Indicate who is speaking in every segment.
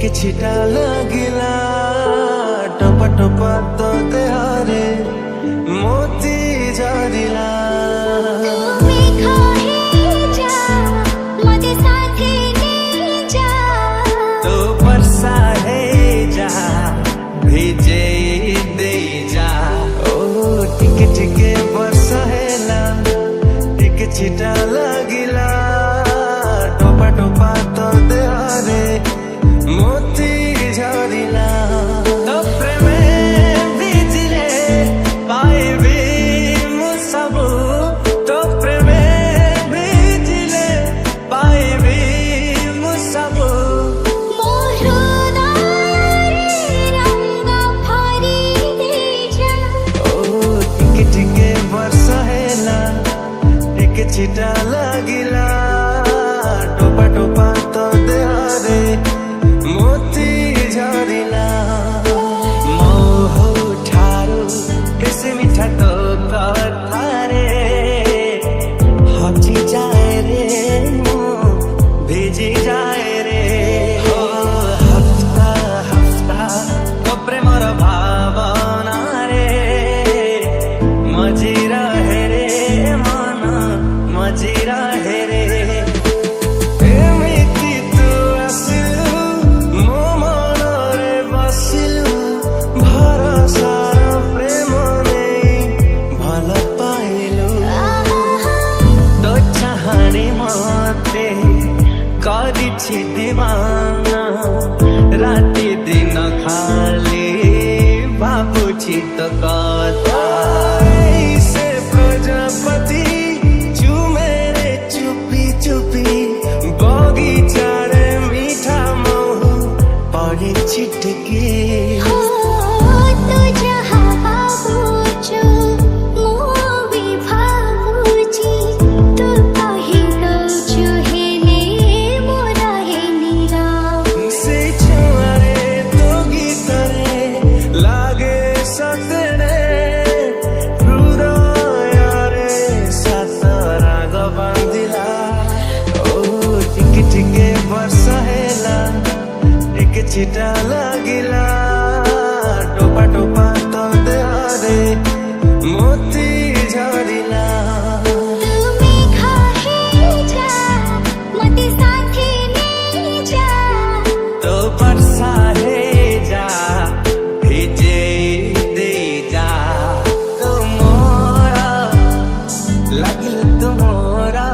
Speaker 1: କିଛିଟା ଲାଗିଲା ଟପା ଟପା ତୋ ଦେହରେ ମୋତି ଝରିଲା ତୋ ବର୍ଷା ହେଇଯା ଭିଜେ ଦେଇଯା ଓ ଟିକେ ଟିକେ ବର୍ଷା ହେଲା ଟିକେ ଛିଟା ଲାଗିଲା ଟପା ଟପା ତୋ ଦେହରେ ମୋତି ଝରିଲା ତୋ ପ୍ରେମେ ଭିଜିଲେ ପାଇବି ମୁଁ ସବୁ ତୋ ପ୍ରେମେ ଭିଜିଲେ ପାଇବି ମୁଁ ସବୁ ଟିକେ ଟିକେ ବର୍ଷା ହେଲା ଟିକେ ଛିଟା ଲାଗିଲା ଟପା ଟପା ତୋ ଦେହରେ ମୋତି ଝରିଲା ମୋ ଠାରୁ ବେଶୀ ମିଠା ତୋ କଥାରେ ହଜି ଯାଏ ରେ ମୁଁ ଭିଜି ଯାଏ ରେ ହଫ୍ତା ହଫ୍ତା ତୋ ପ୍ରେମର ଭାବନାରେ ମଜି ରହେ ରେ ମନ ମଜି ରହେ ରେ ଏମିତି ତୁ ଆସିଲୁ ମୋ ମନରେ ବସିଲୁ ଭରସାର ପ୍ରେମ ନେଇ ଭଲ ପାଇଲୁ ତୋ ଚାହାଣି ମତେ କରିଛି ଦିୱାନା ରାତି ଦିନ ଖାଲି ଭାବୁଛି ତୋ କଥା ସେ ପ୍ରଜାପତି ଚୁମେ ରେ ଚୁପି ଚୁପି ବଗିଚାରେ ମିଠା ମହୁ ପଡି ଛିଟକି ସେ ଛୁଆରେ ତୋ ଗୀତରେ ଲାଗେ ସତରେ ହୃଦୟରେ ସାତ ରାଗ ବାନ୍ଧିଲା ଓ ଟିକେ ଟିକେ ବର୍ଷା ହେଲା ଟିକେ ଛିଟା ଲାଗିଲା ଟପା ଟପା ତୋ ଦେହରେ ମୋତି ଝରିଲା ତୋ ବର୍ଷା ହେଇଯା ଭିଜେ ଦେଇଯା ତୋ ମୋର ଲାଗିଲା ତୋ ମୋର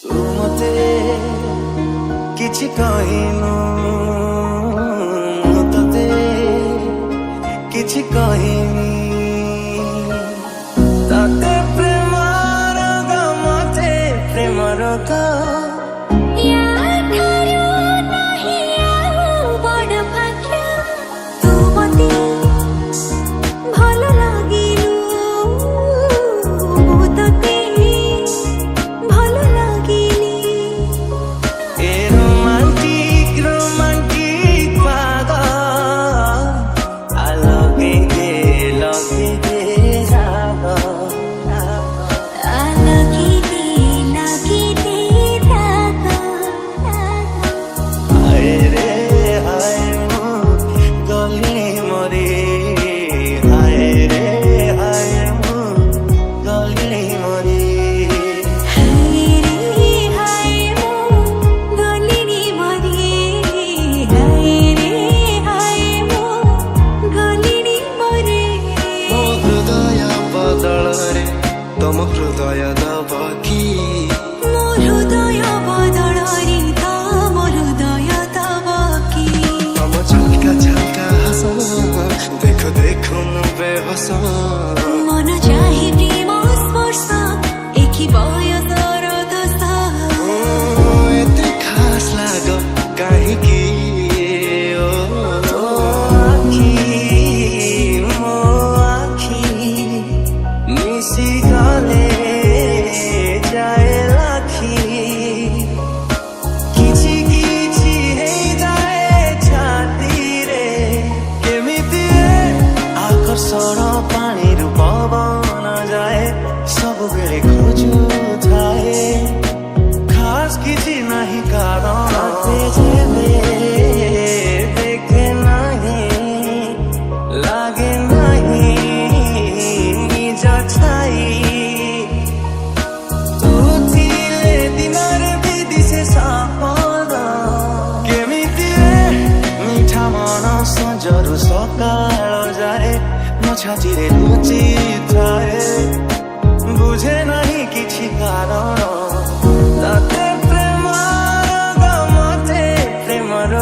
Speaker 1: ତୁ ମତେ କିଛି କହିନୁ ମୁଁ ତତେ କିଛି କହିନି ତତେ ପ୍ରେମର ମତେ ପ୍ରେମର ଏ ରୋମାଣ୍ଟିକ ରୋମାଣ୍ଟିକ ପାଗ ଲଗେଇ ଦେ ରାଗ ହାୟ ରେ ହାୟ ମୁଁ ଗଲିଣି ମରି ହାୟ ରେ ହାୟ ମୁଁ ଗଲିଣି ମରି ମୋ ହୃଦୟ ବଦଳରେ ତମ ହୃଦୟ ଦବ କି ତମ ଝଲକା ଝଲକା ହସ ଦେଖ ଦେଖ ମୁଁ ବେହସ
Speaker 2: ମନ ଚାହି ପ୍ରେମ ସ୍ପର୍ଶ ଏକି ବୟସର ଦୋଷ
Speaker 1: ଏତେ ଖାସ ଲାଗ କାହିଁକି ଓ ଆଖି ମୋ ଆଖି ମିଶିଗଲେ ଯାଏ ଲାଖି କିଛି କିଛି ହେଇଯାଏ ଛାତିରେ କେମିତି ଆକର୍ଷଣ ପାଣି ଛାଚିରେ ଲୁଚି ଥାଏ ବୁଝେ ନାହିଁ କିଛି କାରଣ ତତେ ପ୍ରେମର ମତେ ପ୍ରେମର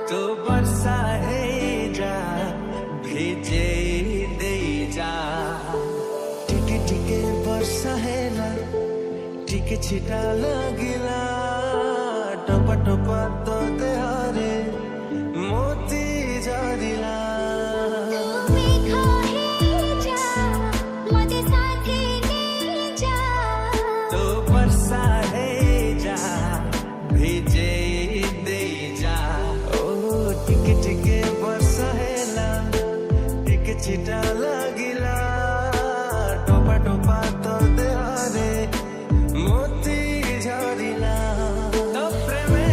Speaker 1: तो बरसा है जा भेजे दे जा टिके टिके बरसा है ला टिके छिटा लगिला टपा टपा तो देहरे मोती जरिला तो बरसा है जा भेजे दे जा टिके टिके बरसा हेला टिके छिटा लगिला टोपा टोपा तो देहरे मोती झरिला तो प्रेमे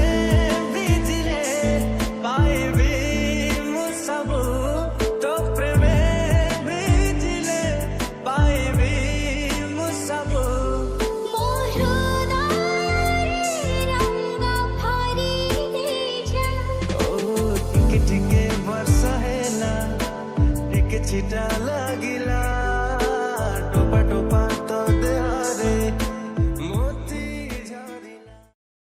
Speaker 1: बीजिले पाइबी मु सबु तो प्रेमे बीजिले पाइबी मु सबु टिके बरसा है ना टिके छिटा